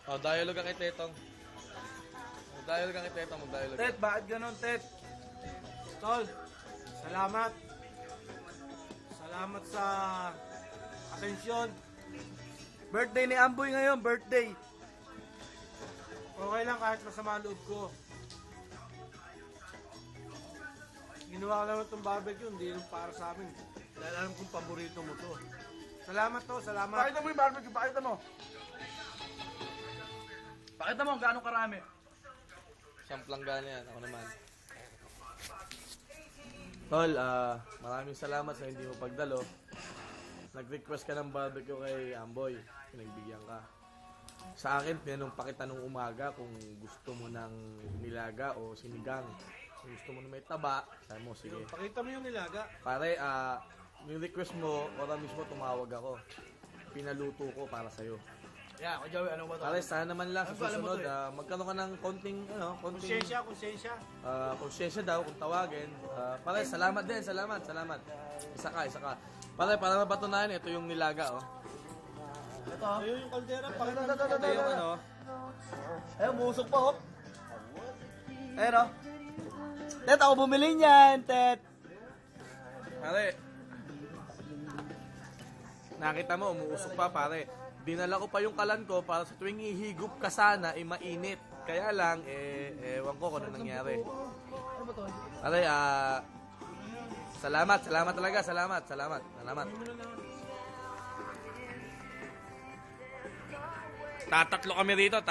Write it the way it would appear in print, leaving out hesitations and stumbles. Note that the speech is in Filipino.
Oh, dialogue ang kay Tetong. Dialogue ang kay Tetong, mag-dialogue. Tet, bakit ganun, Tet? Tol, salamat. Salamat sa atensyon. Birthday ni Amboy ngayon, birthday. Okay lang kahit masama ang loob ko. Ginawa ko naman itong barbecue, hindi lang para sa amin. Dahil alam kong paborito mo to. Salamat to, salamat. Pakita mo yung barbecue, pakita mo. Pakita mo gaano karami. Siyang planggana yan, ako naman. Tol, maraming salamat sa hindi mo pagdalo. Nag-request ka ng barbecue kay Amboy. Pinagbigyan ka. Sa akin, tinanong pa kita nung umaga kung gusto mo ng nilaga o sinigang. Kung gusto mo na may taba, sabi mo, sige. Pakita mo yung nilaga. Pare, yung request mo, oras mismo tumawag ako. Pinaluto ko para sa'yo. Yeah, ako Joey, ano ba to? Pare, sana naman lang sa Ano ba, alam mo susunod, to magkaroon ka ng konting, Konsensya. konsyensya daw kung tawagin. Pare, salamat din, salamat. Isa ka. Pare, para mapatunayan, ito yung nilaga, oh. Ito. Ayun yung kaldera, pakita mo. Ito yung ano, Ayun, musok pa, oh. Ayun, oh. Tet, ako bumili niyan, Tet. pare. Nakita mo, umuusok pa, pare. Dinala ko pa yung kalan ko para sa tuwing ihigop ka sana, mainit. Kaya lang, ewan ko kung ano nangyari. Ano ba to? Pare, salamat talaga, salamat. Tatatlo kami rito,